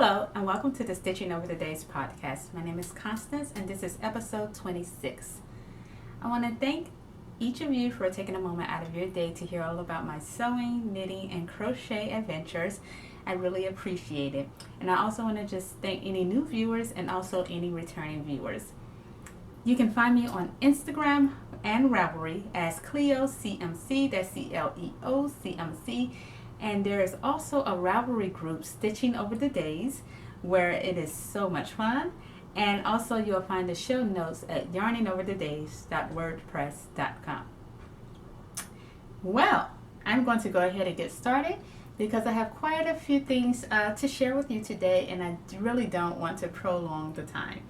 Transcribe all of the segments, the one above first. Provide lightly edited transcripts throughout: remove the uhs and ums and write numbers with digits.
Hello, and welcome to the Stitching Over the Days podcast. My name is Constance, and this is episode 26. I want to thank each of you for taking a moment out of your day to hear all about my sewing, knitting, and crochet adventures. I really appreciate it. And I also want to just thank any new viewers and also any returning viewers. You can find me on Instagram and Ravelry as cleocmc, that's CLEOCMC. And there is also a Ravelry group, Stitching Over the Days, where it is so much fun. And also you'll find the show notes at yarningoverthedays.wordpress.com. Well, I'm going to go ahead and get started because I have quite a few things to share with you today, and I really don't want to prolong the time.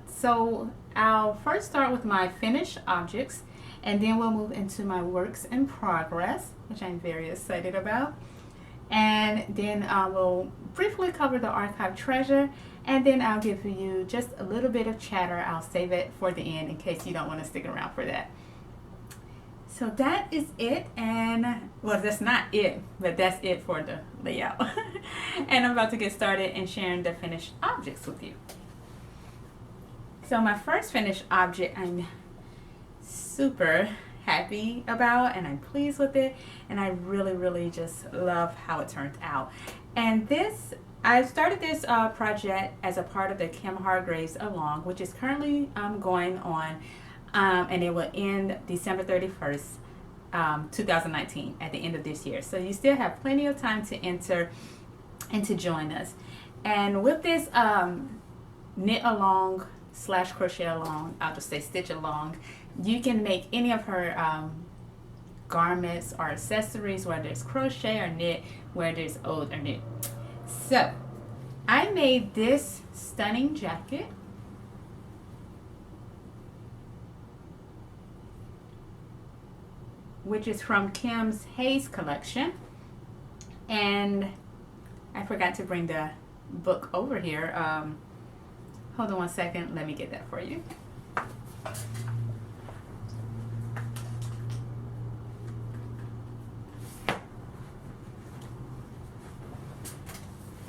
So I'll first start with my finished objects, and then we'll move into my works in progress, which I'm very excited about. And then we'll briefly cover the archive treasure, and then I'll give you just a little bit of chatter. I'll save it for the end in case you don't want to stick around for that. So that is it, and well, that's not it, but that's it for the layout. And I'm about to get started and sharing the finished objects with you. So my first finished object, I'm super happy about, and I'm pleased with it, and I really just love how it turned out. And this, I started this project as a part of the Kim Hargrave's Along, which is currently going on, and it will end December 31st, 2019, at the end of this year. So you still have plenty of time to enter and to join us. And with this knit along / crochet along, I'll just say stitch along, you can make any of her garments or accessories, whether it's crochet or knit, whether it's old or knit. So I made this stunning jacket, which is from Kim's Hayes collection. And I forgot to bring the book over here. Hold on one second, let me get that for you.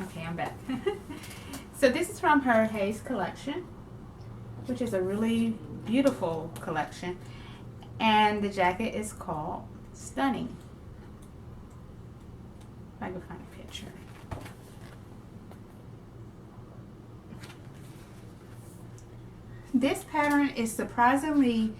Okay, I'm back. So this is from her Hayes collection, which is a really beautiful collection. And the jacket is called Stunning. If I can find a picture. This pattern is surprisingly,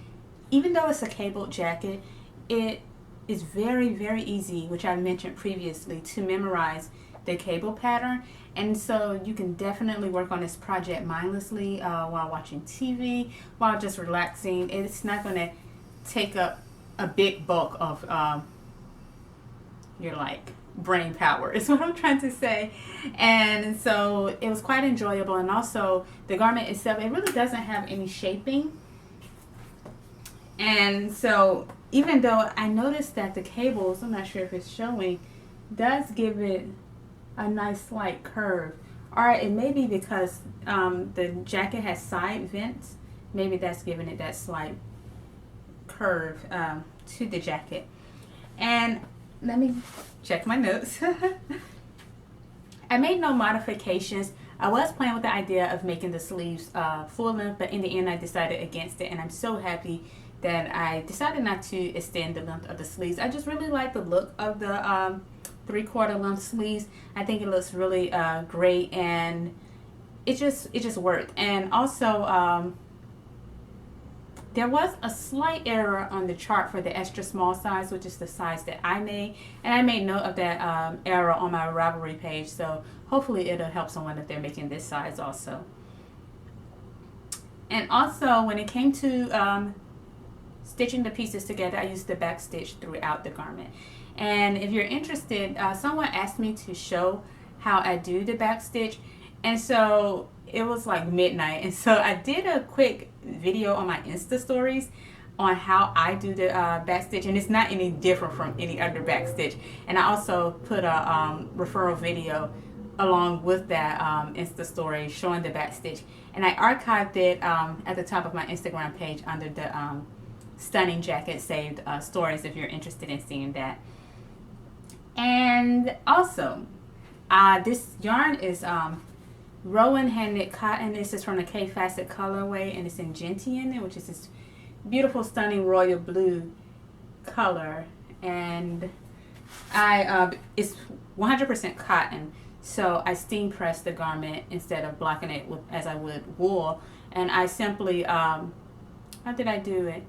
even though it's a cabled jacket, it is very easy, which I mentioned previously, to memorize the cable pattern. And so you can definitely work on this project mindlessly while watching TV, while just relaxing. It's not going to take up a big bulk of your brain power is what I'm trying to say. And so it was quite enjoyable. And also the garment itself, it really doesn't have any shaping. And so even though I noticed that the cables, I'm not sure if it's showing, does give it a nice slight curve, or it may be because the jacket has side vents, maybe that's giving it that slight curve to the jacket. And let me check my notes. I made no modifications. I was playing with the idea of making the sleeves full length, but in the end I decided against it, and I'm so happy that I decided not to extend the length of the sleeves. I just really like the look of the 3/4 length sleeves. I think it looks really great, and it just worked. And also there was a slight error on the chart for the extra small size, which is the size that I made, and I made note of that error on my Ravelry page, so hopefully it'll help someone if they're making this size also. And also when it came to stitching the pieces together, I used the back stitch throughout the garment. And if you're interested, someone asked me to show how I do the back stitch, and so it was like midnight, and so I did a quick video on my Insta stories on how I do the back stitch, and it's not any different from any other back stitch. And I also put a referral video along with that Insta story showing the back stitch, and I archived it at the top of my Instagram page under the Stunning Jacket Saved stories if you're interested in seeing that. And also This yarn is Rowan hand knit cotton. This is from the K Facet colorway, and it's in Gentian, which is this beautiful, stunning royal blue color. And it's 100% cotton, so I steam press the garment instead of blocking it with, as I would wool. And I simply how did I do it?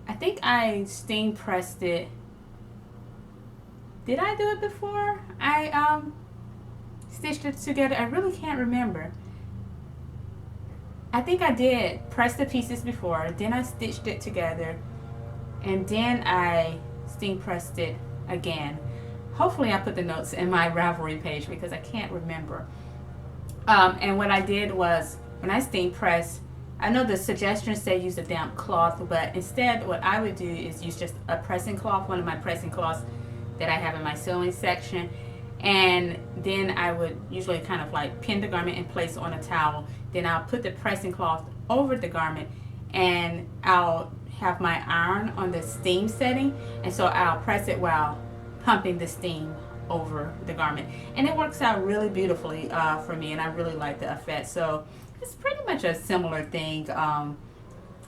I think I steam pressed it. Did I do it before I stitched it together? I really can't remember. I think I did press the pieces before, then I stitched it together, and then I steam pressed it again. Hopefully I put the notes in my Ravelry page because I can't remember. And what I did was, when I steam press, I know the suggestions say use a damp cloth, but instead what I would do is use just a pressing cloth, one of my pressing cloths that I have in my sewing section, and then I would usually kind of like pin the garment in place on a towel. Then I'll put the pressing cloth over the garment, and I'll have my iron on the steam setting, and so I'll press it while pumping the steam over the garment, and it works out really beautifully for me, and I really like the effect. So it's pretty much a similar thing.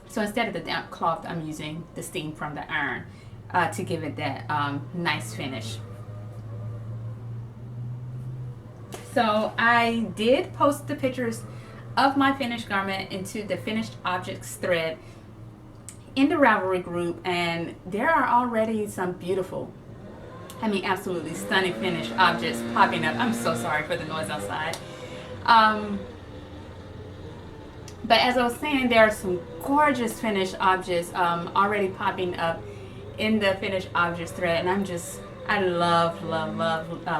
So instead of the damp cloth, I'm using the steam from the iron to give it that nice finish. So I did post the pictures of my finished garment into the finished objects thread in the Ravelry group, and there are already some beautiful, I mean absolutely stunning finished objects popping up. I'm so sorry for the noise outside. But as I was saying, there are some gorgeous finished objects already popping up in the finished objects thread, and I love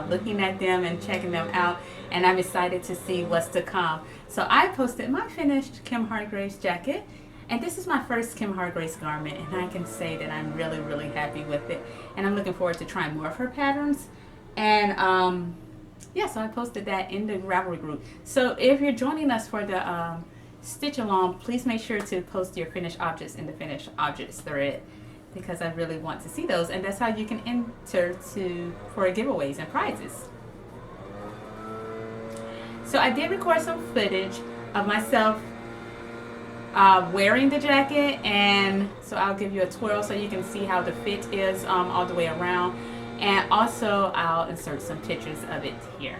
looking at them and checking them out, and I'm excited to see what's to come. So I posted my finished Kim Hargraves jacket, and this is my first Kim Hargraves garment, and I can say that I'm really happy with it, and I'm looking forward to trying more of her patterns. And yeah, so I posted that in the Ravelry group. So if you're joining us for the stitch along, please make sure to post your finished objects in the finished objects thread, because I really want to see those, and that's how you can enter for giveaways and prizes. So I did record some footage of myself wearing the jacket, and so I'll give you a twirl so you can see how the fit is all the way around, and also I'll insert some pictures of it here.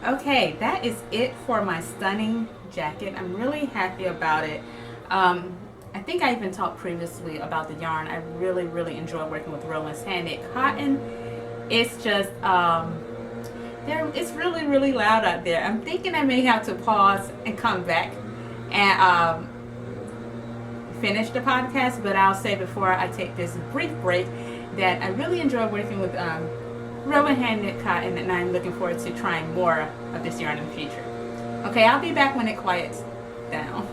Okay, that is it for my stunning jacket. I'm really happy about it. I think I even talked previously about the yarn. I really enjoy working with Rowan's hand knit cotton. It's just it's really loud out there. I'm thinking I may have to pause and come back and finish the podcast, but I'll say before I take this brief break that I really enjoy working with Rowan hand knit cotton, and I'm looking forward to trying more of this yarn in the future. Okay, I'll be back when it quiets down.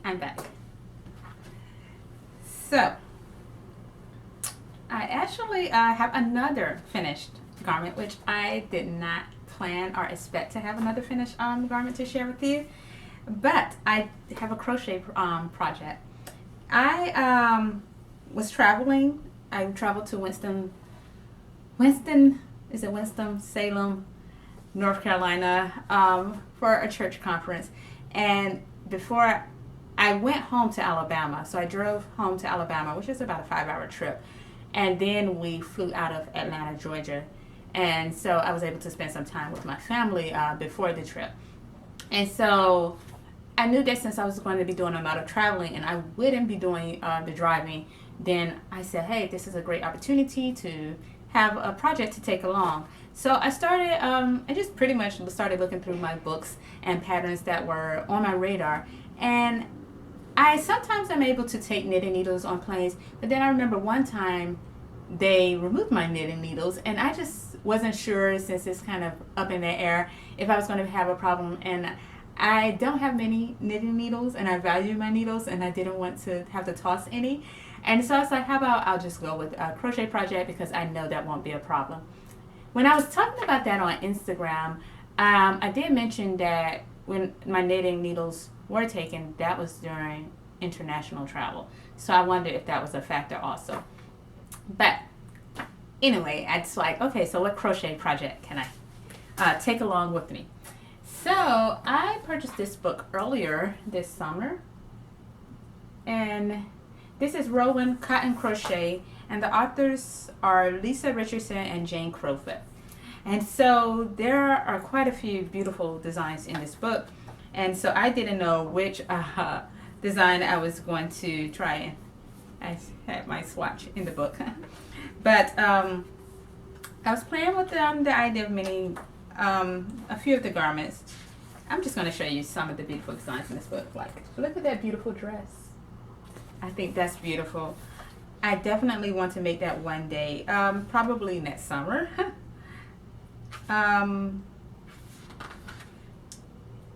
I'm back. So I actually have another finished garment, which I did not plan or expect to have another finished garment to share with you, but I have a crochet project. I was traveling. I traveled to Winston-Salem, North Carolina, for a church conference. And before I went home to Alabama, so I drove home to Alabama, which is about a 5-hour trip. And then we flew out of Atlanta, Georgia. And so I was able to spend some time with my family before the trip. And so I knew that since I was going to be doing a lot of traveling and I wouldn't be doing the driving, then I said, hey, this is a great opportunity to have a project to take along. So I started, I just pretty much started looking through my books and patterns that were on my radar. And sometimes I'm able to take knitting needles on planes, but then I remember one time they removed my knitting needles and I just wasn't sure, since it's kind of up in the air, if I was going to have a problem. And I don't have many knitting needles and I value my needles and I didn't want to have to toss any. And so I was like, how about I'll just go with a crochet project because I know that won't be a problem. When I was talking about that on Instagram, I did mention that when my knitting needles were taken, that was during international travel. So I wondered if that was a factor also. But anyway, I was like, okay, so what crochet project can I take along with me? So I purchased this book earlier this summer. And this is Rowan Cotton Crochet, and the authors are Lisa Richardson and Jane Crowfoot. And so there are quite a few beautiful designs in this book. And so I didn't know which design I was going to try. I had my swatch in the book. But I was playing with the idea of many, a few of the garments. I'm just going to show you some of the beautiful designs in this book. Like, look at that beautiful dress. I think that's beautiful. I definitely want to make that one day, probably next summer. And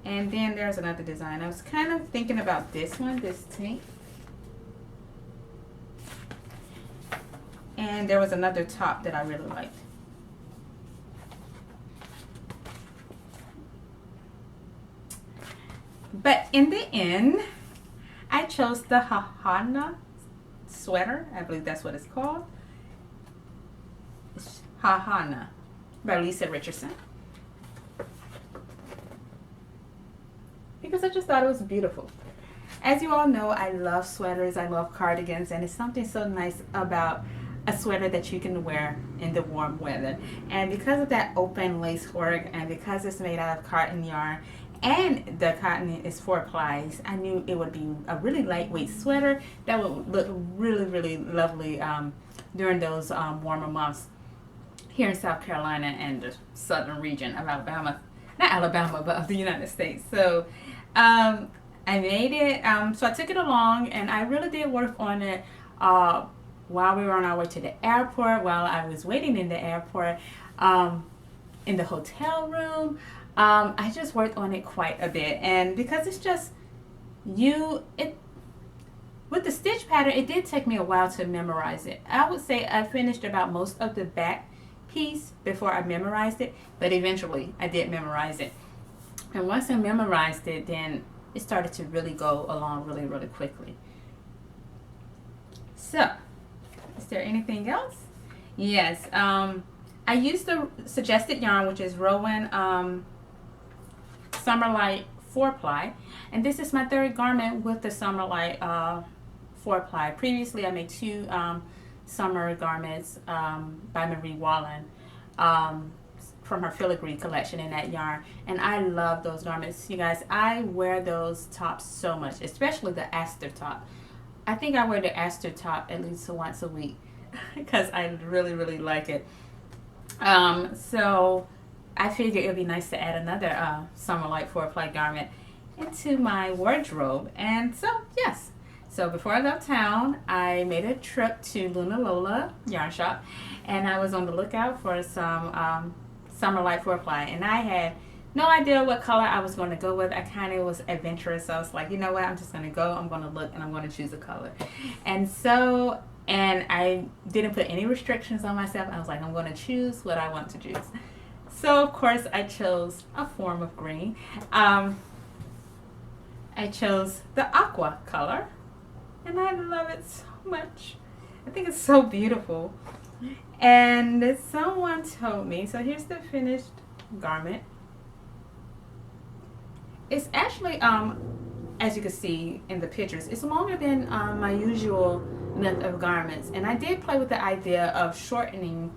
then there's another design. I was kind of thinking about this one, this tank. And there was another top that I really liked. But in the end, I chose the Hahana sweater. I believe that's what it's called. It's Hahana by Lisa Richardson. Because I just thought it was beautiful. As you all know, I love sweaters, I love cardigans, and it's something so nice about a sweater that you can wear in the warm weather. And because of that open lace work, and because it's made out of cotton yarn, and the cotton is 4 plies, I knew it would be a really lightweight sweater that would look really, really lovely during those warmer months here in South Carolina and the southern region of Alabama. Not Alabama, but of the United States. So I made it, so I took it along, and I really did work on it while we were on our way to the airport, while I was waiting in the airport, in the hotel room. I just worked on it quite a bit, and because it's just with the stitch pattern, it did take me a while to memorize it. I would say I finished about most of the back piece before I memorized it, but eventually I did memorize it. And once I memorized it, then it started to really go along really, really quickly. So, is there anything else? Yes, I used the suggested yarn, which is Rowan Summerlight 4-ply, and this is my third garment with the Summerlight 4-ply. Previously, I made 2 summer garments by Marie Wallen from her filigree collection in that yarn, and I love those garments. You guys, I wear those tops so much, especially the Aster top. I think I wear the Aster top at least once a week because I really, really like it. So I figured it would be nice to add another Summerlight 4-ply garment into my wardrobe. And so, yes. So before I left town, I made a trip to Luna Lola yarn shop, and I was on the lookout for some Summerlight 4-ply, and I had no idea what color I was going to go with. I kind of was adventurous, so I was like, you know what, I'm just going to go, I'm going to look, and I'm going to choose a color. And so, and I didn't put any restrictions on myself. I was like, I'm going to choose what I want to choose. So of course I chose a form of green. I chose the aqua color, and I love it so much. I think it's so beautiful. And someone told me, so here's the finished garment. It's actually, as you can see in the pictures, it's longer than my usual length of garments. And I did play with the idea of shortening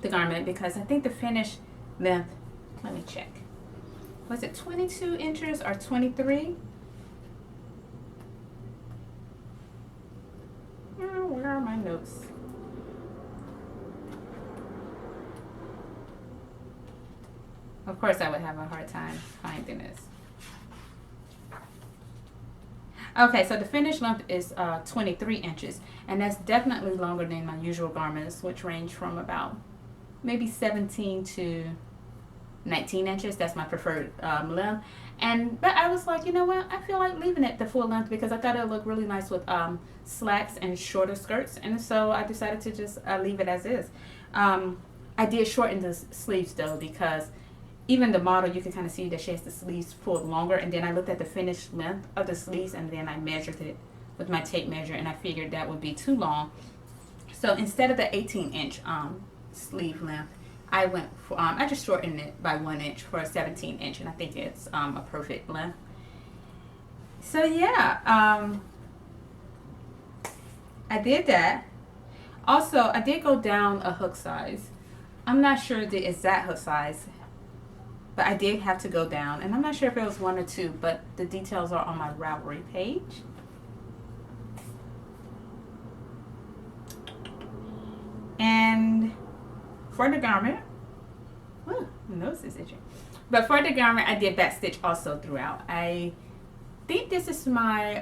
the garment because I think the finished length, let me check. Was it 22 inches or 23? Oh, where are my notes? Of course, I would have a hard time finding this. Okay, so the finished length is 23 inches, and that's definitely longer than my usual garments, which range from about maybe 17 to 19 inches. That's my preferred length. But I was like, you know what? I feel like leaving it the full length because I thought it would look really nice with slacks and shorter skirts, and so I decided to just leave it as is. I did shorten the sleeves though because even the model, you can kind of see that she has the sleeves pulled longer, and then I looked at the finished length of the sleeves and then I measured it with my tape measure, and I figured that would be too long. So instead of the 18-inch sleeve length, I went for, I just shortened it by 1 inch for a 17-inch, and I think it's a perfect length. So yeah, I did that. Also, I did go down a hook size. I'm not sure the exact hook size, but I did have to go down, and I'm not sure if it was 1 or 2, but the details are on my Ravelry page. And for the garment, my nose is itching. But for the garment, I did back stitch also throughout. I think this is my,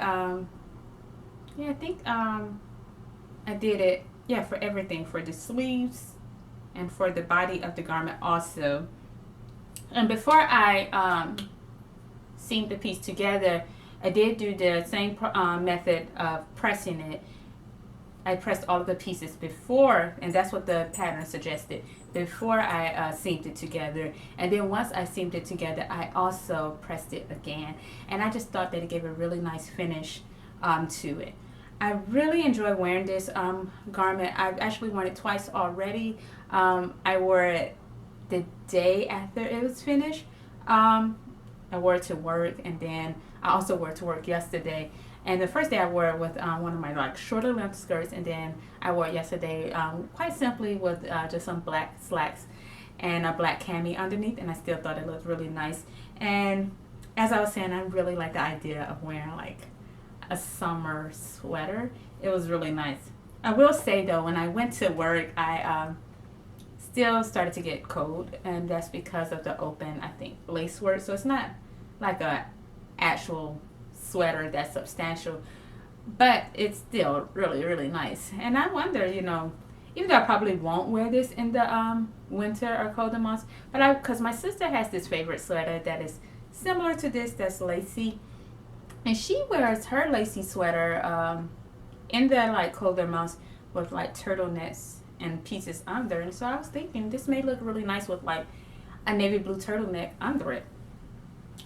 yeah, I think I did it, yeah, for everything, for the sleeves and for the body of the garment also. And before I seamed the piece together, I did do the same method of pressing it. I pressed all of the pieces before, and that's what the pattern suggested, before I seamed it together. And then once I seamed it together, I also pressed it again. And I just thought that it gave a really nice finish to it. I really enjoy wearing this garment. I've actually worn it twice already. I wore it the day after it was finished. I wore it to work, and then I also wore it to work yesterday. And the first day I wore it with one of my like shorter length skirts, and then I wore it yesterday quite simply with just some black slacks and a black cami underneath, and I still thought it looked really nice. And as I was saying, I really like the idea of wearing like a summer sweater. It was really nice. I will say though, when I went to work, I still started to get cold, and that's because of the open, I think, lace work. So it's not like a actual sweater that's substantial, but it's still really, really nice. And I wonder, you know, even though I probably won't wear this in the winter or colder months, but because my sister has this favorite sweater that is similar to this, that's lacy, and she wears her lacy sweater in the like colder months with like turtlenecks and pieces under. And so I was thinking this may look really nice with like a navy blue turtleneck under it.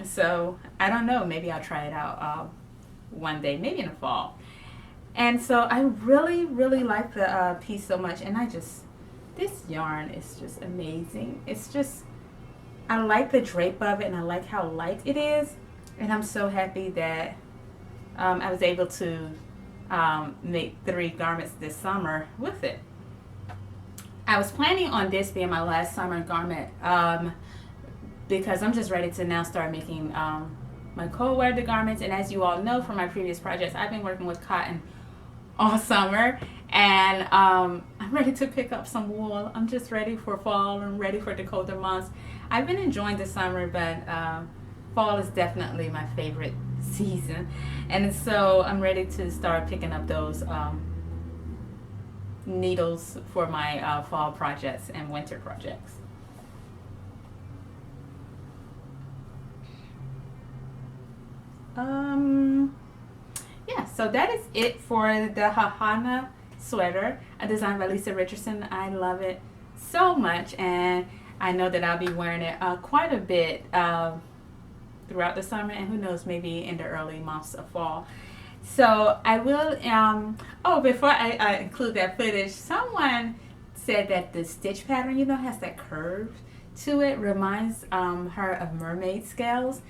So I don't know, maybe I'll try it out one day, maybe in the fall. And so I really, really like the piece so much, and this yarn is just amazing. It's just, I like the drape of it, and I like how light it is, and I'm so happy that I was able to make 3 garments this summer with it. I was planning on this being my last summer garment because I'm just ready to now start making my cold weather garments. And as you all know from my previous projects, I've been working with cotton all summer, and I'm ready to pick up some wool. I'm just ready for fall and ready for the colder months. I've been enjoying the summer, but fall is definitely my favorite season, and so I'm ready to start picking up those needles for my fall projects and winter projects. Yeah, so that is it for the Hahana sweater, a design by Lisa Richardson. I love it so much, and I know that I'll be wearing it quite a bit throughout the summer, and who knows, maybe in the early months of fall. So I will, oh, before I include that footage, someone said that the stitch pattern, you know, has that curve to it, reminds her of mermaid scales.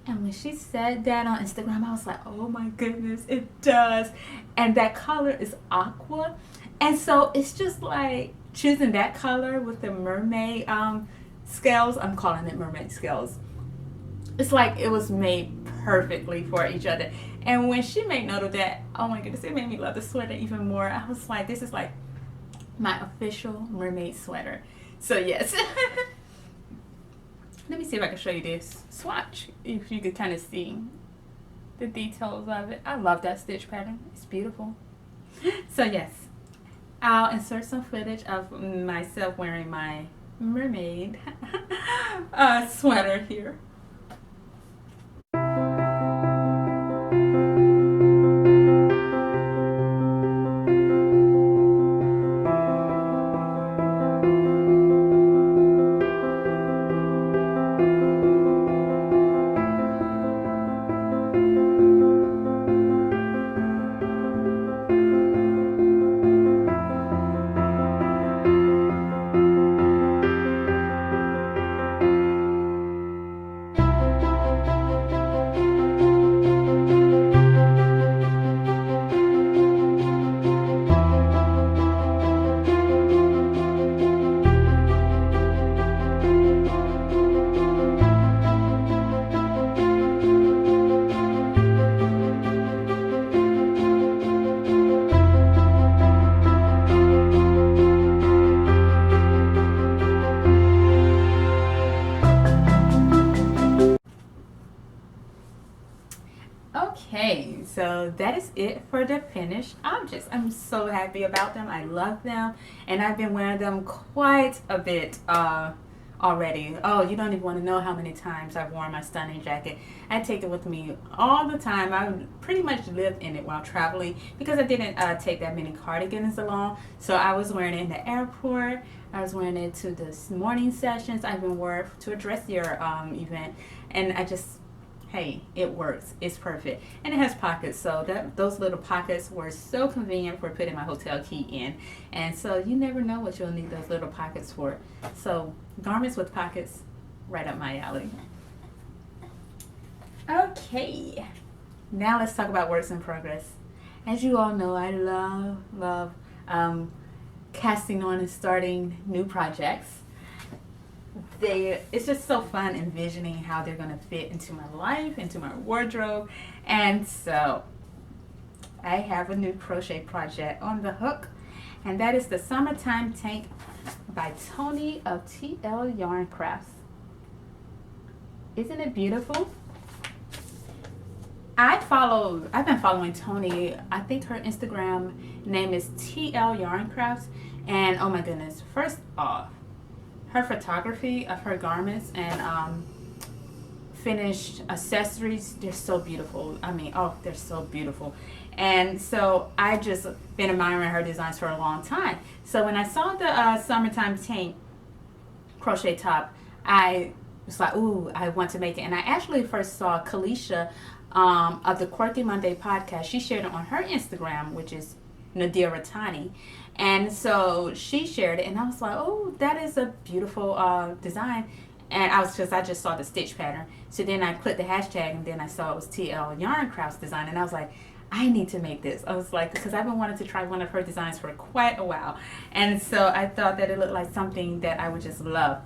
And when she said that on Instagram, I was like, oh my goodness, it does. And that color is aqua. And so it's just like choosing that color with the mermaid scales. I'm calling it mermaid scales. It's like it was made perfectly for each other. And when she made note of that, oh my goodness, it made me love the sweater even more. I was like, this is like my official mermaid sweater. So yes. Let me see if I can show you this swatch, if you could kind of see the details of it. I love that stitch pattern. It's beautiful. So yes, I'll insert some footage of myself wearing my mermaid sweater here. Okay, so that is it for the finished objects. I'm so happy about them. I love them, and I've been wearing them quite a bit already. Oh, you don't even want to know how many times I've worn my stunning jacket. I take it with me all the time. I pretty much lived in it while traveling because I didn't take that many cardigans along. So I was wearing it in the airport. I was wearing it to the morning sessions. I even wore it to a dressier event, and I just, hey, it works. It's perfect. And it has pockets, so those little pockets were so convenient for putting my hotel key in. And so you never know what you'll need those little pockets for. So garments with pockets, right up my alley. Okay, now let's talk about works in progress. As you all know, I love casting on and starting new projects. It's just so fun envisioning how they're going to fit into my life, into my wardrobe. And so I have a new crochet project on the hook, and that is the Summertime Tank by Tony of TL Yarn Crafts. Isn't it beautiful? I've been following Tony. I think her Instagram name is TL Yarn Crafts, and oh my goodness, first off, her photography of her garments and finished accessories, they're so beautiful. I mean, oh, they're so beautiful. And so I just been admiring her designs for a long time. So when I saw the Summertime Tank crochet top, I was like, ooh, I want to make it. And I actually first saw Kalisha of the Quirky Monday podcast. She shared it on her Instagram, which is Nadia Ratani. And so she shared it, and I was like, oh, that is a beautiful design. And I just saw the stitch pattern. So then I put the hashtag, and then I saw it was TL Yarn Crafts design, and I was like, I need to make this. I was like, because I've been wanting to try one of her designs for quite a while. And so I thought that it looked like something that I would just love.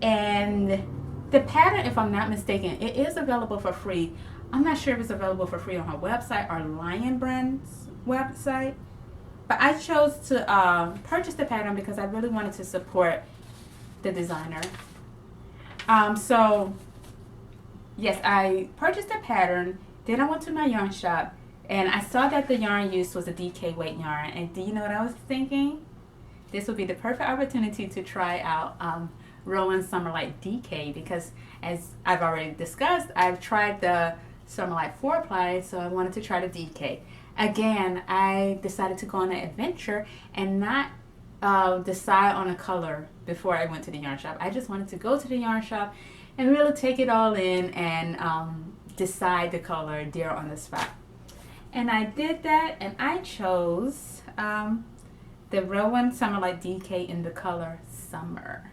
And the pattern, if I'm not mistaken, it is available for free. I'm not sure if it's available for free on her website or Lion Brand's website. But I chose to purchase the pattern because I really wanted to support the designer. So, yes, I purchased the pattern. Then I went to my yarn shop, and I saw that the yarn used was a DK weight yarn. And do you know what I was thinking? This would be the perfect opportunity to try out Rowan Summerlight DK because, as I've already discussed, I've tried the Summerlight 4-ply, so I wanted to try the DK. Again, I decided to go on an adventure and not decide on a color before I went to the yarn shop. I just wanted to go to the yarn shop and really take it all in and decide the color there on the spot. And I did that, and I chose the Rowan Summer Light DK in the color Summer.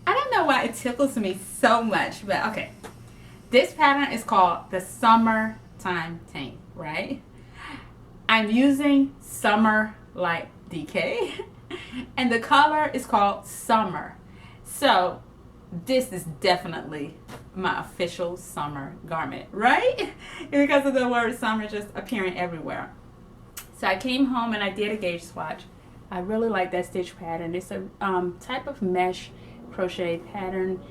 I don't know why it tickles me so much, but okay. This pattern is called the Summertime Tank, right? I'm using Summer Light DK, and the color is called Summer. So this is definitely my official summer garment, right? Because of the word summer just appearing everywhere. So I came home and I did a gauge swatch. I really like that stitch pattern. It's a type of mesh crochet pattern,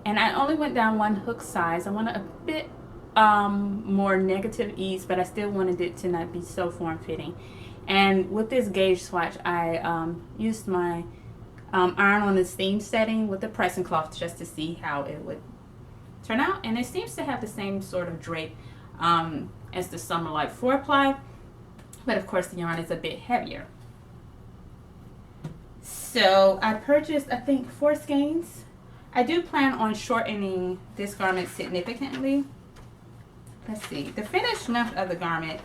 and I only went down one hook size. I wanted a bit more negative ease, but I still wanted it to not be so form-fitting. And with this gauge swatch, I used my iron on the steam setting with the pressing cloth just to see how it would turn out. And it seems to have the same sort of drape as the Summer Light 4-ply, but of course the yarn is a bit heavier. So I purchased, I think, 4 skeins. I do plan on shortening this garment significantly. Let's see, the finished length of the garment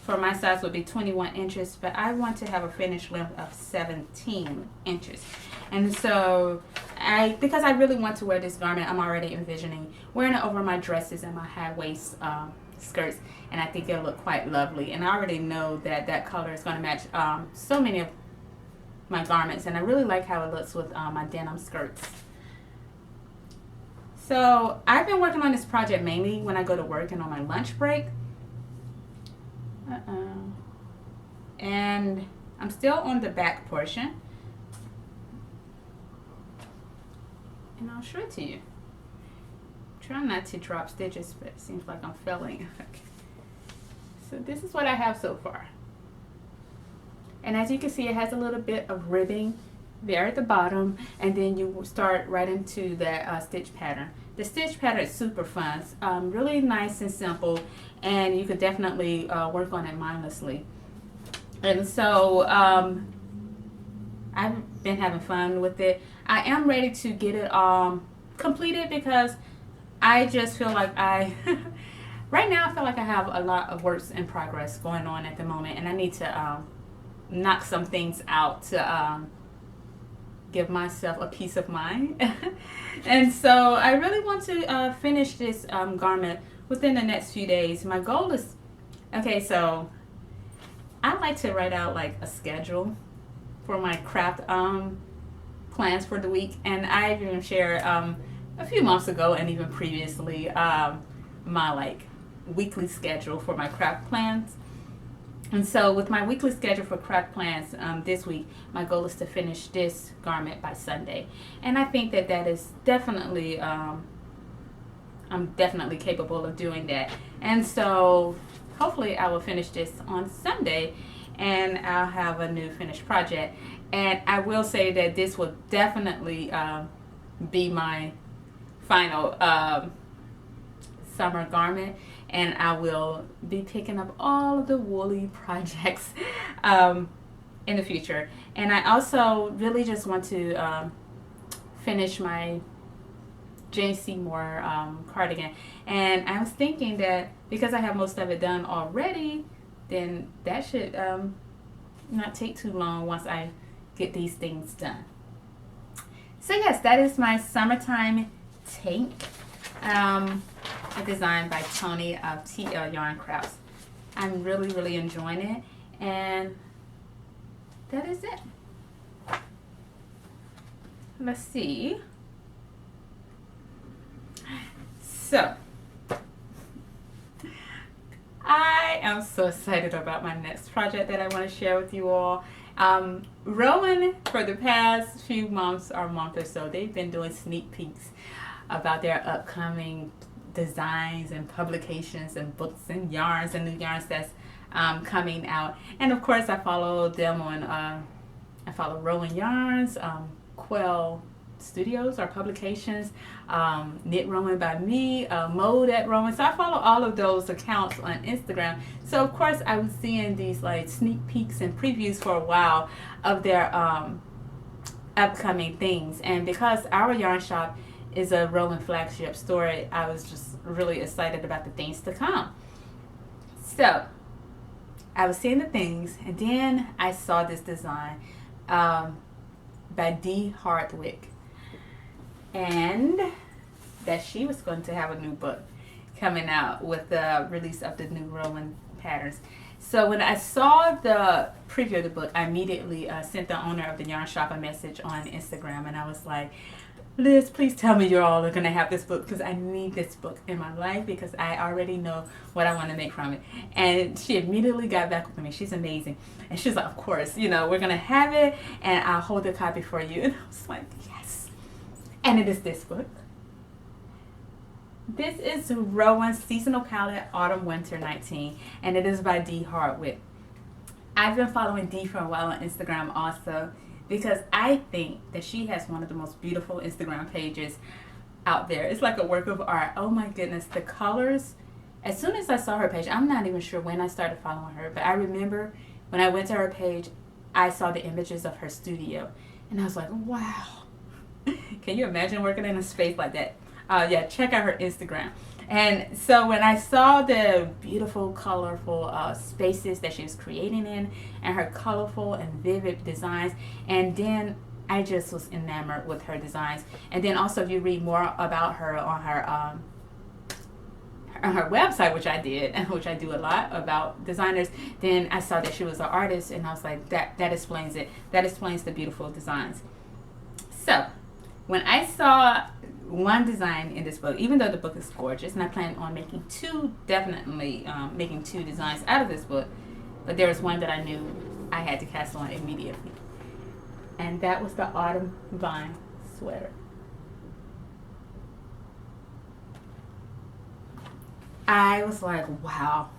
for my size would be 21 inches, but I want to have a finished length of 17 inches. And so because I really want to wear this garment, I'm already envisioning wearing it over my dresses and my high waist skirts, and I think it'll look quite lovely. And I already know that that color is going to match so many of my garments, and I really like how it looks with my denim skirts. So I've been working on this project mainly when I go to work and on my lunch break. And I'm still on the back portion, and I'll show it to you. Trying not to drop stitches, but it seems like I'm failing. Okay. So this is what I have so far. And as you can see, it has a little bit of ribbing there at the bottom, and then you will start right into that stitch pattern. The stitch pattern is super fun. It's really nice and simple, and you could definitely work on it mindlessly. And so I've been having fun with it. I am ready to get it completed because I just feel like right now I feel like I have a lot of works in progress going on at the moment, and I need to knock some things out to give myself a peace of mind. And so I really want to finish this garment within the next few days. My goal is, okay, so I like to write out like a schedule for my craft plans for the week, and I even shared a few months ago and even previously my like weekly schedule for my craft plans. And so with my weekly schedule for craft plans this week, my goal is to finish this garment by Sunday. And I think that that is definitely, I'm definitely capable of doing that. And so hopefully I will finish this on Sunday, and I'll have a new finished project. And I will say that this will definitely be my final summer garment, and I will be picking up all of the woolly projects in the future. And I also really just want to finish my Jane Seymour cardigan, and I was thinking that because I have most of it done already, then that should not take too long once I get these things done. So yes, that is my summertime tank, designed by Tony of TL Yarn Crafts. I'm really enjoying it, and that is it. Let's see. So I am so excited about my next project that I want to share with you all. Rowan, for the past few months or month or so, they've been doing sneak peeks about their upcoming designs and publications and books and yarns and new yarns that's coming out. And of course I follow them on I follow Rowan Yarns, Quill Studios or publications, Knit Rowan by me, Mode at Rowan. So I follow all of those accounts on Instagram. So of course I was seeing these like sneak peeks and previews for a while of their upcoming things. And because our yarn shop is a Rowan flagship store, I was just really excited about the things to come. So I was seeing the things, and then I saw this design by Dee Hardwick, and that she was going to have a new book coming out with the release of the new Rowan patterns. So when I saw the preview of the book, I immediately sent the owner of the yarn shop a message on Instagram, and I was like, Liz, please tell me you're all going to have this book, because I need this book in my life, because I already know what I want to make from it. And she immediately got back with me. She's amazing. And she's like, of course, you know, we're going to have it, and I'll hold a copy for you. And I was like, yes. And it is this book. This is Rowan's Seasonal Palette Autumn Winter 19, and it is by Dee Hardwick. I've been following Dee for a while on Instagram also, because I think that she has one of the most beautiful Instagram pages out there. It's like a work of art. Oh my goodness, the colors. As soon as I saw her page, I'm not even sure when I started following her, but I remember when I went to her page, I saw the images of her studio, and I was like, wow. Can you imagine working in a space like that? Yeah, check out her Instagram. And so when I saw the beautiful, colorful spaces that she was creating in, and her colorful and vivid designs, and then I just was enamored with her designs. And then also, if you read more about her on her website, which I did, and which I do a lot about designers, then I saw that she was an artist, and I was like, that explains it. That explains the beautiful designs. So when I saw one design in this book, even though the book is gorgeous, and I plan on making definitely making two designs out of this book, but there was one that I knew I had to cast on immediately, and that was the Autumn Vine sweater. I was like, wow.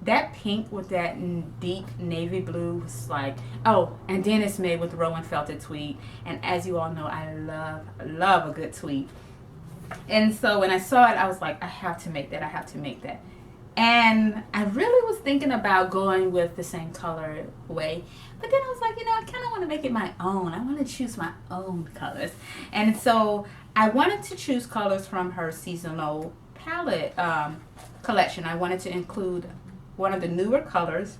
That pink with that deep navy blue was like, oh, and then it's made with Rowan felted tweed. And as you all know, I love a good tweed. And so when I saw it, I was like, I have to make that. I have to make that. And I really was thinking about going with the same color way. But then I was like, you know, I kind of want to make it my own. I want to choose my own colors. And so I wanted to choose colors from her seasonal palette collection. I wanted to include one of the newer colors,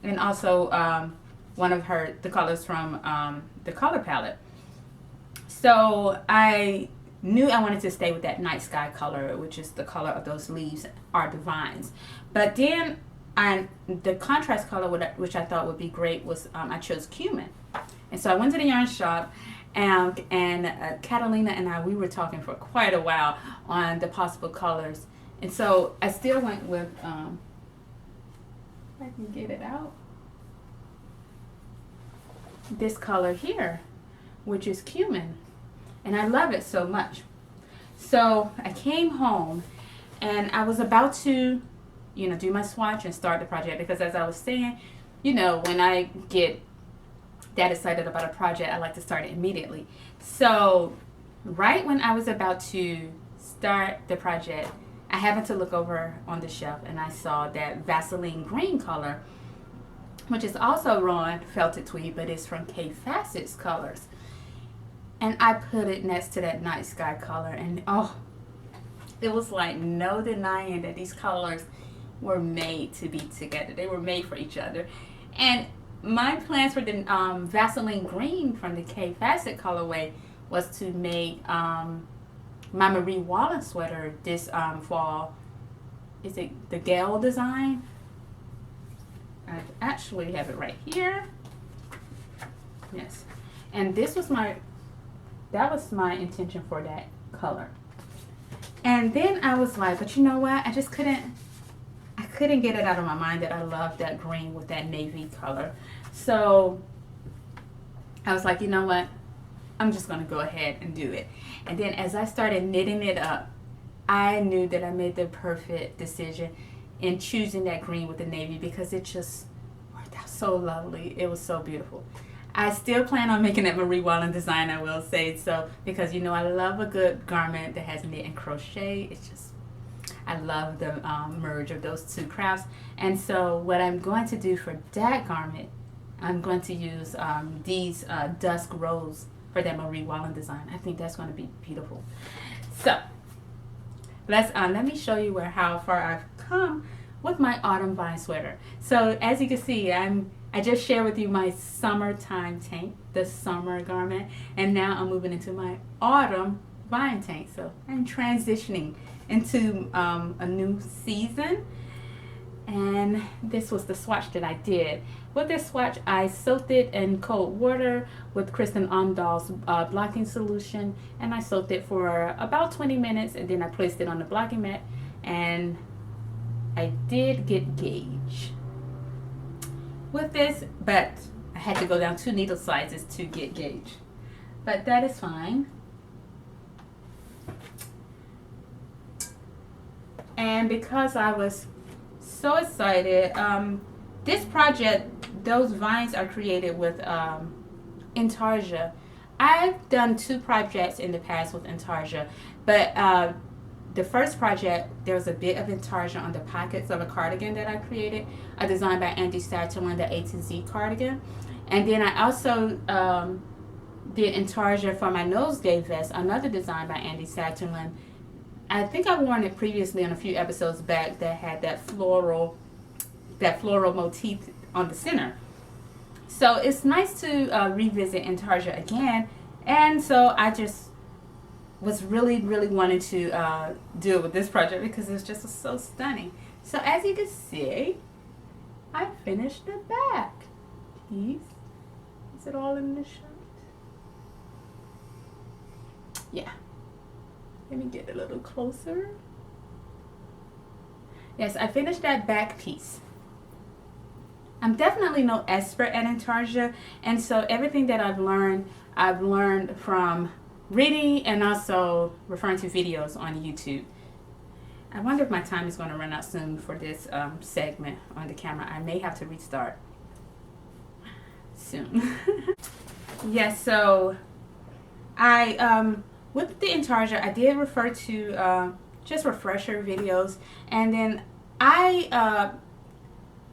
and also one of the colors from the color palette. So I knew I wanted to stay with that night sky color, which is the color of those leaves, are the vines. But then the contrast color, which I thought would be great, was I chose cumin. And so I went to the yarn shop, and Catalina and we were talking for quite a while on the possible colors. And so I still went with, if I can get it out, this color here, which is cumin. And I love it so much. So I came home, and I was about to, you know, do my swatch and start the project, because as I was saying, you know, when I get that excited about a project, I like to start it immediately. So right when I was about to start the project, I happened to look over on the shelf, and I saw that Vaseline green color, which is also Rowan felted tweed, but it's from K Facet's colors. And I put it next to that night sky color, and oh, it was like no denying that these colors were made to be together. They were made for each other. And my plans for the Vaseline green from the K Facet colorway was to make my Marie Wallen sweater this fall. Is it the Gale design? I actually have it right here. Yes. And that was my intention for that color. And then I was like, but you know what? I couldn't get it out of my mind that I love that green with that navy color. So I was like, you know what? I'm just going to go ahead and do it. And then as I started knitting it up, I knew that I made the perfect decision in choosing that green with the navy, because it just worked out so lovely. It was so beautiful. I still plan on making that Marie Wallen design, I will say so, because you know I love a good garment that has knit and crochet. It's just, I love the merge of those two crafts. And so what I'm going to do for that garment, I'm going to use these dusk rose for that Marie Wallen design. I think that's going to be beautiful. So let me show you how far I've come with my autumn vine sweater. So as you can see, I just shared with you my summertime tank, the summer garment, and now I'm moving into my autumn vine tank. So I'm transitioning into a new season. And this was the swatch that I did. With this swatch, I soaked it in cold water with Kristen Omdahl's blocking solution, and I soaked it for about 20 minutes, and then I placed it on the blocking mat, and I did get gauge with this, but I had to go down 2 needle sizes to get gauge, but that is fine. And because I was so excited, this project, those vines are created with intarsia. I've done 2 projects in the past with intarsia, but the first project, there was a bit of intarsia on the pockets of a cardigan that I created, a design by Andy Satterlin, the A to Z cardigan. And then I also did intarsia for my nosegay vest, another design by Andy Satterlin. I think I've worn it previously on a few episodes back that had that floral motif on the center. So it's nice to revisit intarsia again. And so I just was really wanting to do it with this project because it's just so stunning. So as you can see, I finished the back piece. Is it all in the shot? Yeah. Let me get a little closer. Yes, I finished that back piece. I'm definitely no expert at intarsia, and so everything that I've learned from reading and also referring to videos on YouTube. I wonder if my time is going to run out soon for this segment on the camera. I may have to restart soon. Yes, so with the intarsia, I did refer to just refresher videos, and then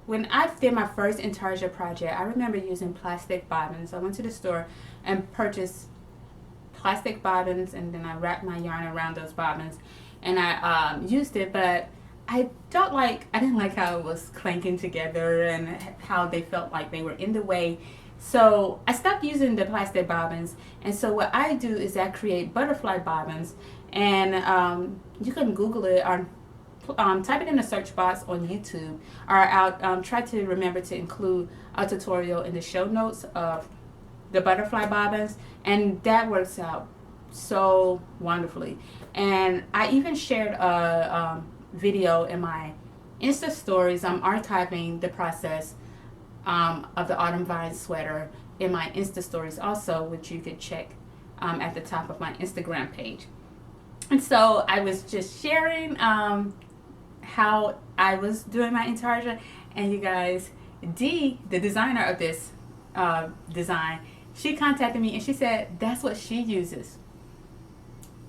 when I did my first intarsia project, I remember using plastic bobbins. I went to the store and purchased plastic bobbins, and then I wrapped my yarn around those bobbins, and I used it, but I didn't like how it was clanking together and how they felt like they were in the way. So I stopped using the plastic bobbins, and so what I do is I create butterfly bobbins, and you can Google it or type it in the search box on YouTube, or I'll try to remember to include a tutorial in the show notes of the butterfly bobbins, and that works out so wonderfully. And I even shared a video in my Insta stories. I'm archiving the process of the autumn vine sweater in my Insta stories also, which you could check at the top of my Instagram page. And so I was just sharing how I was doing my intarsia, and you guys, Dee, the designer of this design, she contacted me and she said that's what she uses.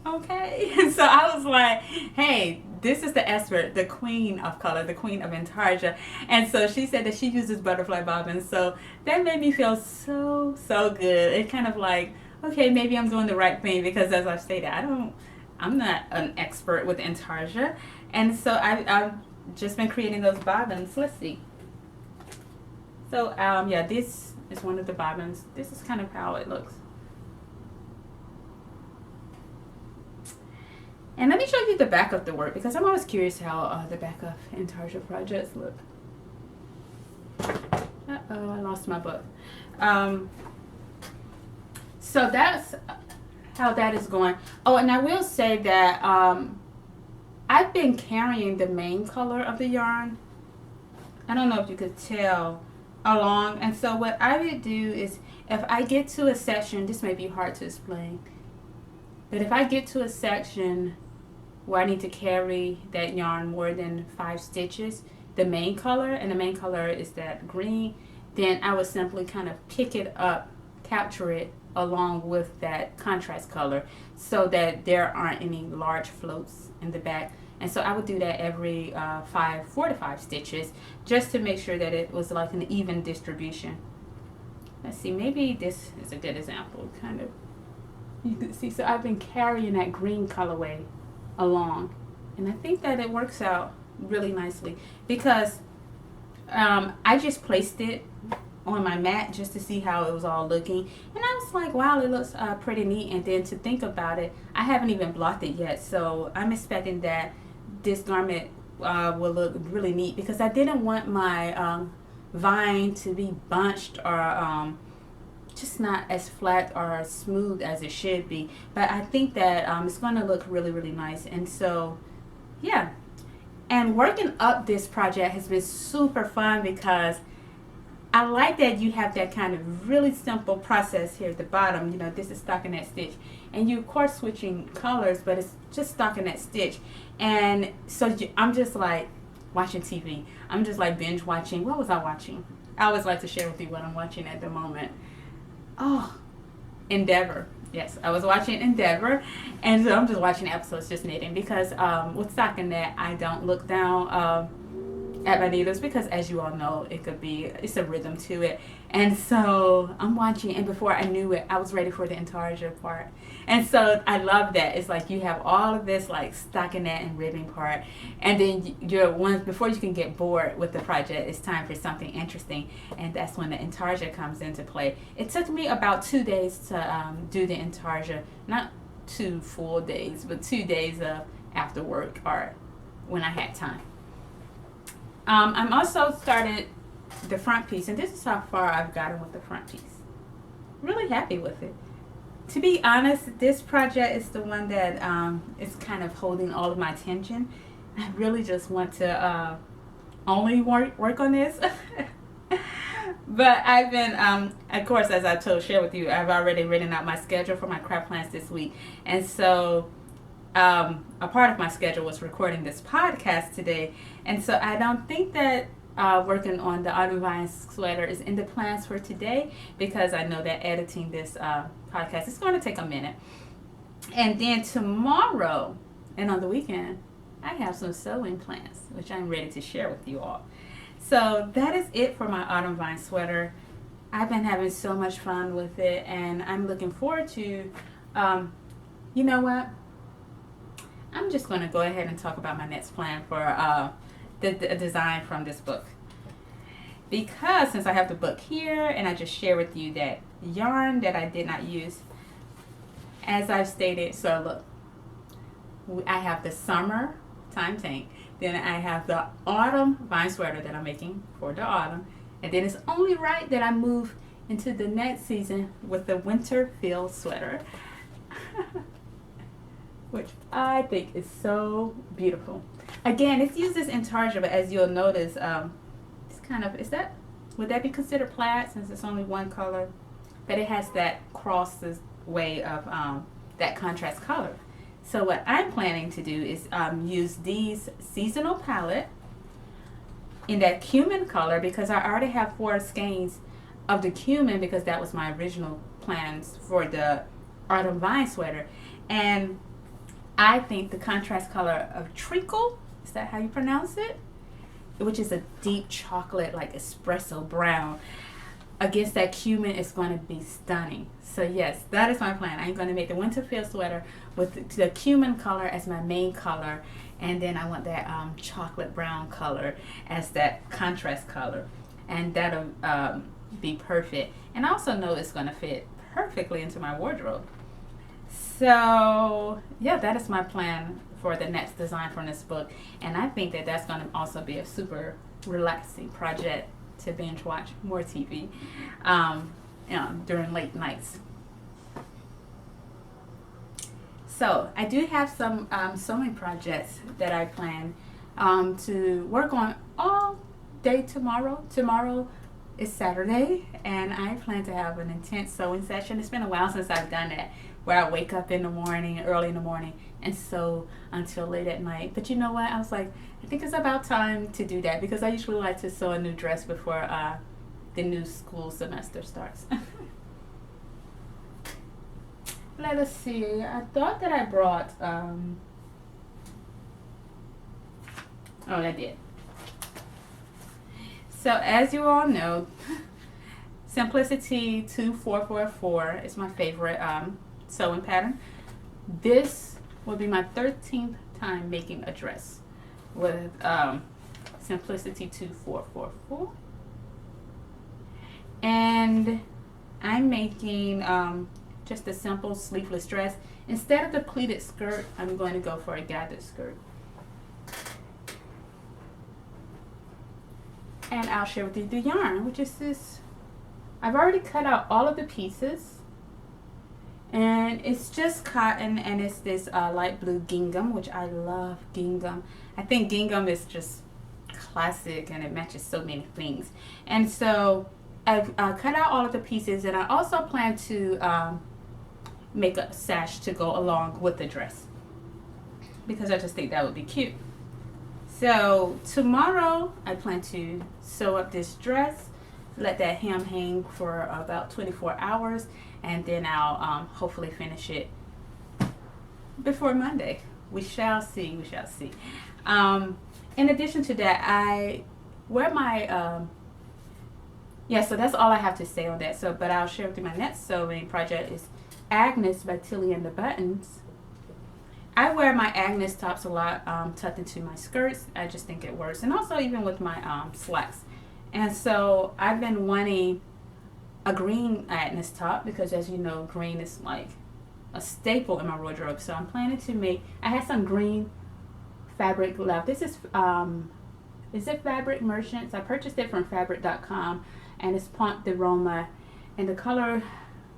Okay, and so I was like, hey, this is the expert, the queen of color, the queen of intarsia. And so she said that she uses butterfly bobbins. So that made me feel so good. It kind of like, okay, maybe I'm doing the right thing, because as I stated, I'm not an expert with intarsia. And so I've just been creating those bobbins. Let's see. So yeah, this is one of the bobbins. This is kind of how it looks. And let me show you the back of the work, because I'm always curious how the back of intarsia projects look. Uh-oh, I lost my book. So that's how that is going. Oh, and I will say that I've been carrying the main color of the yarn. I don't know if you could tell along. And so what I would do is, if I get to a section, this may be hard to explain, but if I get to a section where I need to carry that yarn more than 5 stitches, the main color, and the main color is that green, then I would simply kind of pick it up, capture it along with that contrast color, so that there aren't any large floats in the back. And so I would do that every 4 to 5 stitches, just to make sure that it was like an even distribution. Let's see, maybe this is a good example, you can see. So I've been carrying that green colorway along, And I think that it works out really nicely because I just placed it on my mat just to see how it was all looking, and I was like, wow, it looks pretty neat. And then to think about it, I haven't even blocked it yet, so I'm expecting that this garment will look really neat because I didn't want my vine to be bunched or just not as flat or as smooth as it should be, but I think that it's going to look really, really nice. And so yeah, and working up this project has been super fun because I like that you have that kind of really simple process here at the bottom. You know, this is stockinette stitch, and you of course switching colors, but it's just stockinette stitch. And so I'm just like watching TV. I'm just like binge watching. What was I watching? I always like to share with you what I'm watching at the moment. Oh, Endeavor. Yes, I was watching Endeavor, and so I'm just watching episodes, just knitting, because with stockinette, I don't look down at my needles because, as you all know, it's a rhythm to it. And so I'm watching, and before I knew it, I was ready for the intarsia part. And so I love that. It's like you have all of this like stockinette and ribbing part, and then before you can get bored with the project, it's time for something interesting, and that's when the intarsia comes into play. It took me about 2 days to do the intarsia, not 2 full days, but 2 days of after work or when I had time. I'm also started the front piece, and this is how far I've gotten with the front piece. Really happy with it. To be honest, this project is the one that is kind of holding all of my attention. I really just want to only work on this. But I've been, of course, as I share with you, I've already written out my schedule for my craft plans this week. And so a part of my schedule was recording this podcast today. And so I don't think that working on the Autumn Vine sweater is in the plans for today, because I know that editing this podcast is going to take a minute. And then tomorrow and on the weekend, I have some sewing plans, which I'm ready to share with you all. So that is it for my Autumn Vine sweater. I've been having so much fun with it, and I'm looking forward to, you know what? I'm just going to go ahead and talk about my next plan for the design from this book. Because since I have the book here, and I just share with you that yarn that I did not use, as I've stated, so look, I have the summer time tank, then I have the autumn vine sweater that I'm making for the autumn, and then it's only right that I move into the next season with the winter field sweater. Which I think is so beautiful. Again, it's used as intarsia, but as you'll notice, it's kind of, would that be considered plaid since it's only one color? But it has that crosses way of that contrast color. So what I'm planning to do is use these seasonal palette in that cumin color, because I already have 4 skeins of the cumin, because that was my original plans for the autumn vine sweater. And I think the contrast color of treacle, is that how you pronounce it? Which is a deep chocolate, like espresso brown, against that cumin is going to be stunning. So yes, that is my plan. I'm going to make the winter field sweater with the cumin color as my main color, and then I want that chocolate brown color as that contrast color, and that'll be perfect. And I also know it's going to fit perfectly into my wardrobe. So yeah, that is my plan for the next design from this book, and I think that that's going to also be a super relaxing project to binge watch more TV during late nights. So I do have some sewing projects that I plan to work on all day tomorrow. Tomorrow is Saturday, and I plan to have an intense sewing session. It's been a while since I've done that, where I wake up in the morning, early in the morning, and sew until late at night. But you know what? I was like, I think it's about time to do that, because I usually like to sew a new dress before the new school semester starts. Let us see. I thought that I brought, oh, I did. So as you all know, Simplicity 2444 is my favorite sewing pattern. This will be my 13th time making a dress with Simplicity 2444. And I'm making just a simple sleeveless dress. Instead of the pleated skirt, I'm going to go for a gathered skirt. And I'll share with you the yarn, which is this. I've already cut out all of the pieces. And it's just cotton, and it's this light blue gingham, which I love gingham. I think gingham is just classic, and it matches so many things. And so I've cut out all of the pieces, and I also plan to make a sash to go along with the dress, because I just think that would be cute. So tomorrow I plan to sew up this dress, let that hem hang for about 24 hours, and then I'll hopefully finish it before Monday. We shall see, we shall see. In addition to that, I wear my, yeah, so that's all I have to say on that. So, but I'll share with you my next sewing project is Agnes by Tilly and the Buttons. I wear my Agnes tops a lot tucked into my skirts. I just think it works, and also even with my slacks. And so I've been wanting a green Agnes top, because as you know, green is like a staple in my wardrobe. So I'm planning to make, I had some green fabric left. This is it Fabric Merchants? I purchased it from fabric.com, and it's Pont de Roma, and the color,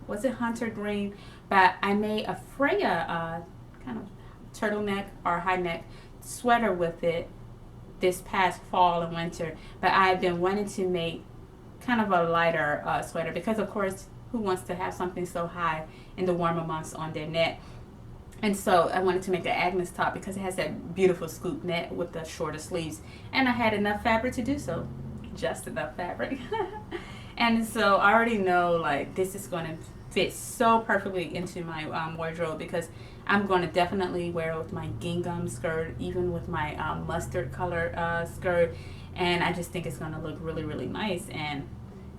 was it Hunter Green? But I made a Freya kind of turtleneck or high neck sweater with it this past fall and winter. But I've been wanting to make kind of a lighter sweater, because of course, who wants to have something so high in the warmer months on their neck? And so I wanted to make the Agnes top because it has that beautiful scoop neck with the shorter sleeves, and I had enough fabric to do so, just enough fabric. And so I already know, like, this is going to fit so perfectly into my wardrobe, because I'm going to definitely wear it with my gingham skirt, even with my mustard color skirt, and I just think it's going to look really, really nice, and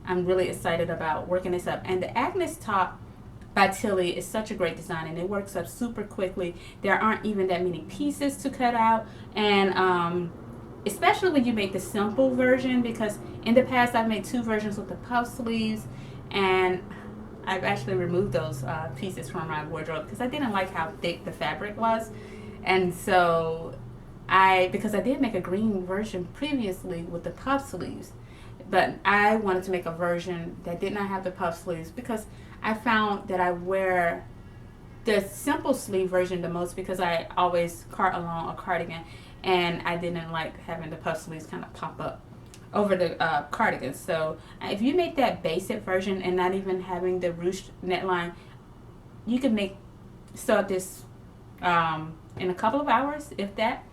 I'm really excited about working this up. And the Agnes top by Tilly is such a great design, and it works up super quickly. There aren't even that many pieces to cut out, and especially when you make the simple version, because in the past I've made 2 versions with the puff sleeves, and I've actually removed those pieces from my wardrobe because I didn't like how thick the fabric was. And so because I did make a green version previously with the puff sleeves, but I wanted to make a version that did not have the puff sleeves, because I found that I wear the simple sleeve version the most, because I always cart along a cardigan, and I didn't like having the puff sleeves kind of pop up over the cardigan. So if you make that basic version and not even having the ruched neckline, you can sew up this in a couple of hours, if that.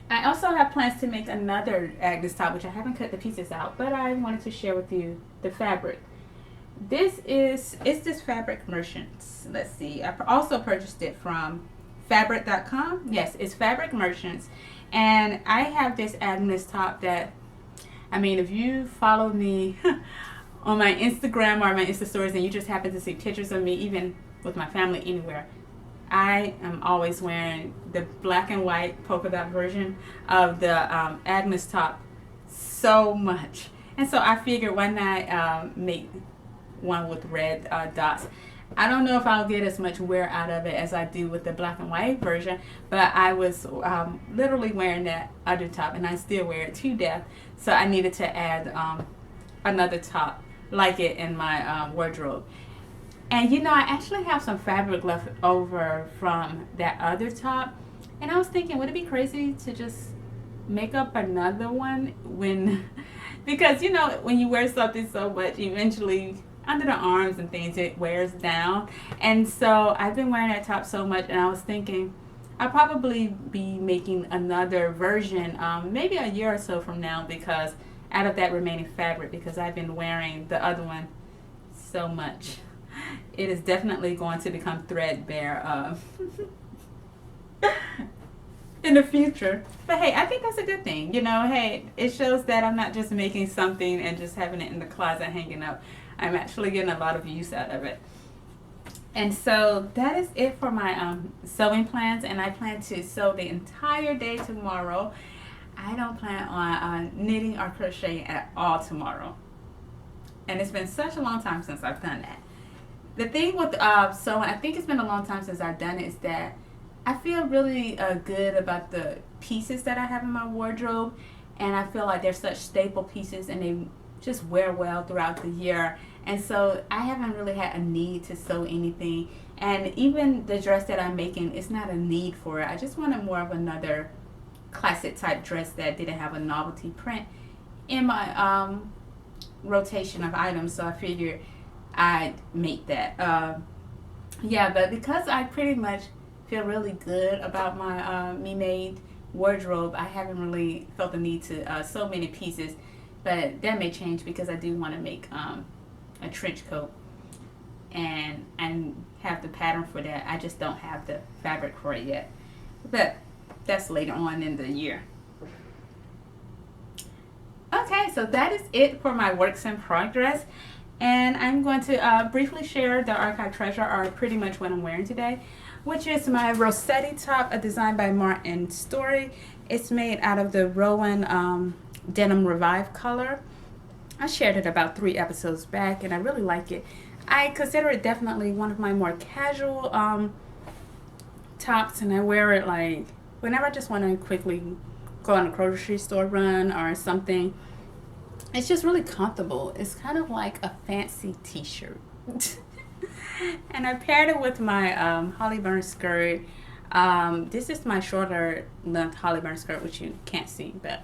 I also have plans to make another Agnes top, which I haven't cut the pieces out, but I wanted to share with you the fabric. This is Fabric Merchants. Let's see. I also purchased it from fabric.com. Yes, it's Fabric Merchants. And I have this Agnes top that, I mean, if you follow me on my Instagram or my Insta stories, and you just happen to see pictures of me, even with my family anywhere, I am always wearing the black and white polka dot version of the Agnes top so much. And so I figured, why not make one with red dots. I don't know if I'll get as much wear out of it as I do with the black and white version, but I was literally wearing that other top, and I still wear it to death. So I needed to add another top like it in my wardrobe. And you know, I actually have some fabric left over from that other top, and I was thinking, would it be crazy to just make up another one because you know, when you wear something so much, eventually under the arms and things, it wears down. And so I've been wearing that top so much, and I was thinking I'll probably be making another version maybe a year or so from now, because out of that remaining fabric, because I've been wearing the other one so much. It is definitely going to become threadbare in the future. But hey, I think that's a good thing. You know, hey, it shows that I'm not just making something and just having it in the closet hanging up. I'm actually getting a lot of use out of it. And so that is it for my sewing plans, and I plan to sew the entire day tomorrow. I don't plan on knitting or crocheting at all tomorrow. And it's been such a long time since I've done that. The thing with sewing, I think it's been a long time since I've done it, is that I feel really good about the pieces that I have in my wardrobe, and I feel like they're such staple pieces and they just wear well throughout the year. And so I haven't really had a need to sew anything. And even the dress that I'm making, it's not a need for it. I just wanted more of another classic type dress that didn't have a novelty print in my rotation of items. So I figured I'd make that. Yeah, but because I pretty much feel really good about my me-made wardrobe, I haven't really felt the need to sew many pieces. But that may change because I do want to make a trench coat, and I have the pattern for that. I just don't have the fabric for it yet, but that's later on in the year. Okay, so that is it for my works in progress, and I'm going to briefly share the archive treasure, or pretty much what I'm wearing today, which is my Rossetti top, designed by Martin Story. It's made out of the Rowan Denim Revive color. I shared it about 3 episodes back, and I really like it. I consider it definitely one of my more casual tops, and I wear it like whenever I just want to quickly go on a grocery store run or something. It's just really comfortable. It's kind of like a fancy t-shirt. And I paired it with my Holly Burn skirt. This is my shorter length Holly Burn skirt, which you can't see, but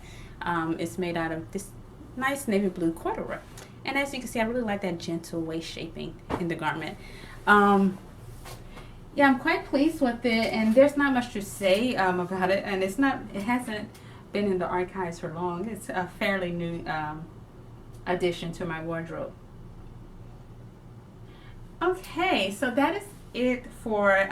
it's made out of this nice navy blue corduroy. And as you can see, I really like that gentle waist shaping in the garment. Yeah, I'm quite pleased with it, and there's not much to say about it, and it hasn't been in the archives for long. It's a fairly new addition to my wardrobe. Okay, so that is it for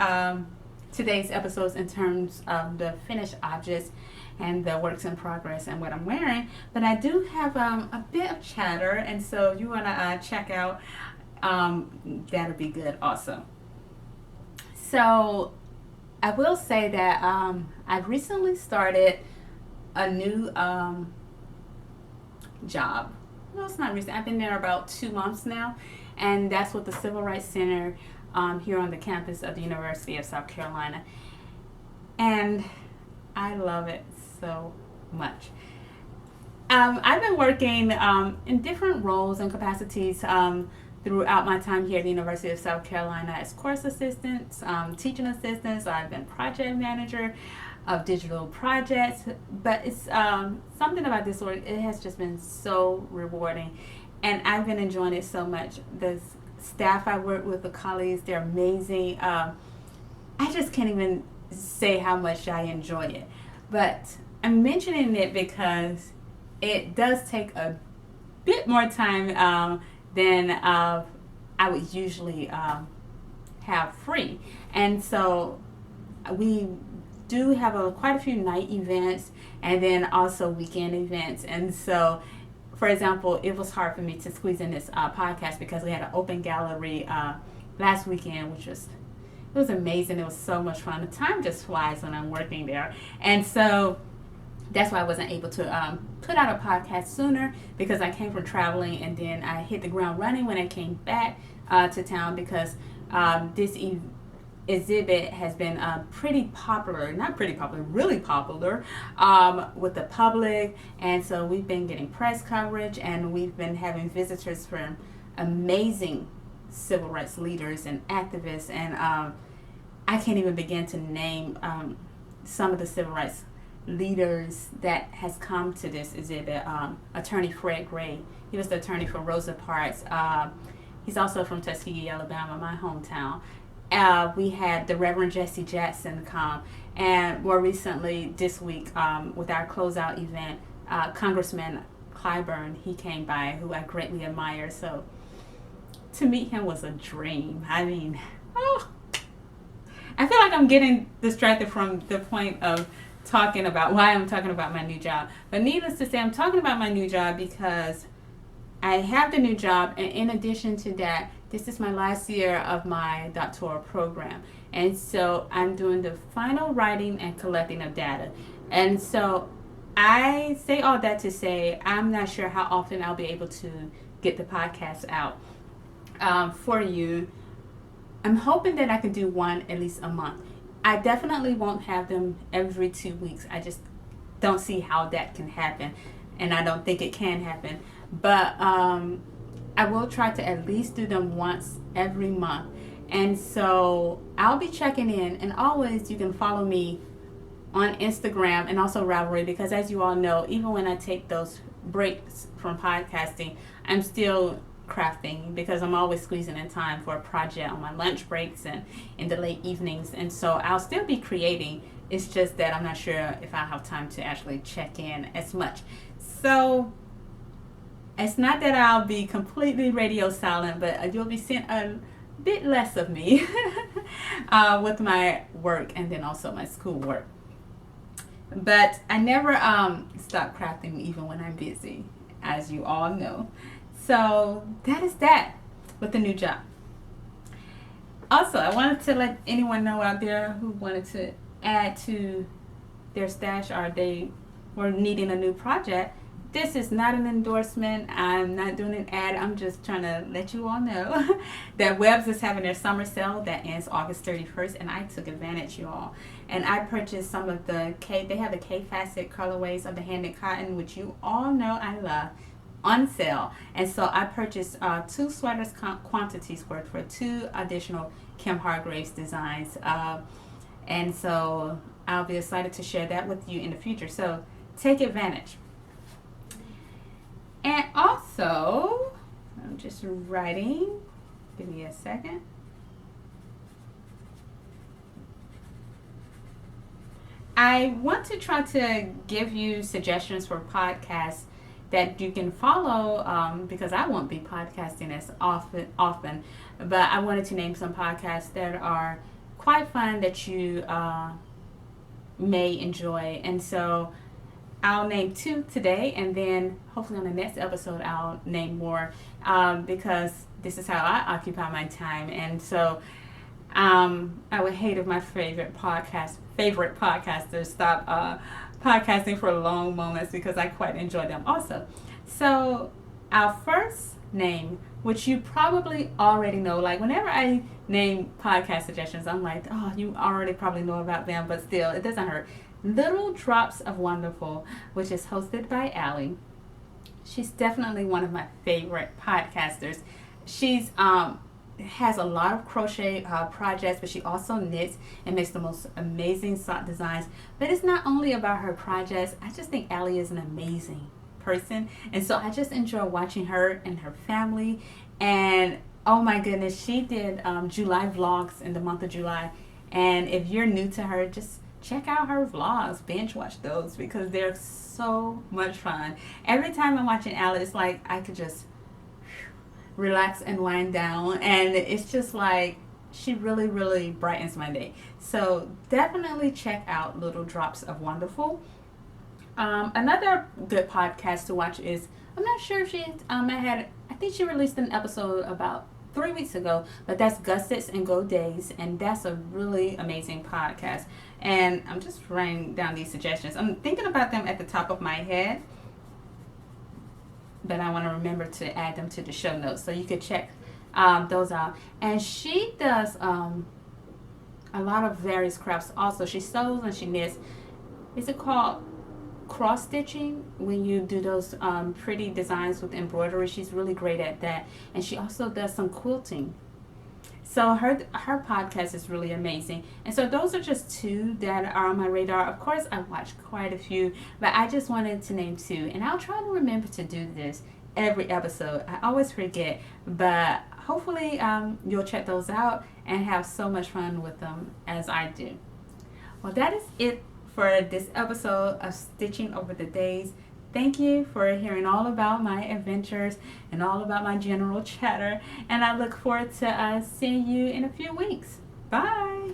today's episodes in terms of the finished objects and the works in progress and what I'm wearing. But I do have a bit of chatter, and so if you want to check out, that'll be good also. So I will say that I've recently started a new job. No, it's not recent. I've been there about 2 months now, and that's with the Civil Rights Center here on the campus of the University of South Carolina. And I love it so much. I've been working in different roles and capacities throughout my time here at the University of South Carolina as course assistants, teaching assistants. I've been project manager of digital projects, but it's something about this work, it has just been so rewarding, and I've been enjoying it so much. The staff I work with, the colleagues, they're amazing. I just can't even say how much I enjoy it, but I'm mentioning it because it does take a bit more time than I would usually have free, and so we do have quite a few night events and then also weekend events. And so, for example, it was hard for me to squeeze in this podcast because we had an open gallery last weekend, which was amazing. It was so much fun. The time just flies when I'm working there, and so that's why I wasn't able to put out a podcast sooner, because I came from traveling, and then I hit the ground running when I came back to town, because this exhibit has been really popular with the public. And so we've been getting press coverage, and we've been having visitors from amazing civil rights leaders and activists, and I can't even begin to name some of the civil rights leaders that has come to this exhibit. Attorney Fred Gray, he was the attorney for Rosa Parks. He's also from Tuskegee, Alabama, my hometown. We had the Reverend Jesse Jackson come, and more recently this week with our closeout event, Congressman Clyburn, he came by, who I greatly admire. So to meet him was a dream. I mean, I feel like I'm getting distracted from the point of talking about why I'm talking about my new job. But needless to say, I'm talking about my new job because I have the new job, and in addition to that, this is my last year of my doctoral program. And so I'm doing the final writing and collecting of data. And so I say all that to say I'm not sure how often I'll be able to get the podcast out for you. I'm hoping that I can do one at least a month. I definitely won't have them every 2 weeks. I just don't see how that can happen, and I don't think it can happen. But I will try to at least do them once every month. And so I'll be checking in, and always you can follow me on Instagram and also Ravelry, because as you all know, even when I take those breaks from podcasting, I'm still crafting because I'm always squeezing in time for a project on my lunch breaks and in the late evenings. And so I'll still be creating. It's just that I'm not sure if I have time to actually check in as much. So it's not that I'll be completely radio silent, but you'll be seeing a bit less of me with my work and then also my schoolwork. But I never stop crafting even when I'm busy, as you all know. So that is that with the new job. Also, I wanted to let anyone know out there who wanted to add to their stash or they were needing a new project. This is not an endorsement. I'm not doing an ad. I'm just trying to let you all know that Webb's is having their summer sale that ends August 31st, and I took advantage, you all. And I purchased some of the they have the K-facet colorways of the handed cotton, which you all know I love, on sale. And so I purchased 2 sweaters quantities worth for 2 additional Kim Hargraves designs. And so I'll be excited to share that with you in the future. So take advantage. And also, I'm just writing. Give me a second. I want to try to give you suggestions for podcasts that you can follow because I won't be podcasting as often, but I wanted to name some podcasts that are quite fun that you may enjoy. And so I'll name 2 today, and then hopefully on the next episode I'll name more because this is how I occupy my time. And so I would hate if my favorite podcasters stop podcasting for long moments because I quite enjoy them also. So our first name, which you probably already know, like whenever I name podcast suggestions, I'm like, oh, you already probably know about them, but still, it doesn't hurt. Little Drops of Wonderful, which is hosted by Allie. She's definitely one of my favorite podcasters. She's has a lot of crochet projects, but she also knits and makes the most amazing sock designs. But it's not only about her projects. I just think Allie is an amazing person, and so I just enjoy watching her and her family. And oh my goodness, she did July vlogs in the month of July, and if you're new to her, just check out her vlogs, binge watch those because they're so much fun. Every time I'm watching Allie, it's like I could just relax and wind down, and it's just like she really brightens my day. So definitely check out Little Drops of Wonderful. Another good podcast to watch is, I'm not sure if she I think she released an episode about 3 weeks ago, but that's Gussets and Go Days, and that's a really amazing podcast. And I'm just writing down these suggestions. I'm thinking about them at the top of my head, but I want to remember to add them to the show notes so you could check those out. And she does a lot of various crafts also. She sews and she knits. Is it called cross stitching when you do those pretty designs with embroidery? She's really great at that. And she also does some quilting. So her podcast is really amazing. And so those are just 2 that are on my radar. Of course, I watch quite a few, but I just wanted to name 2. And I'll try to remember to do this every episode. I always forget, but hopefully you'll check those out and have so much fun with them as I do. Well, that is it for this episode of Stitching Over the Days. Thank you for hearing all about my adventures and all about my general chatter. And I look forward to seeing you in a few weeks. Bye.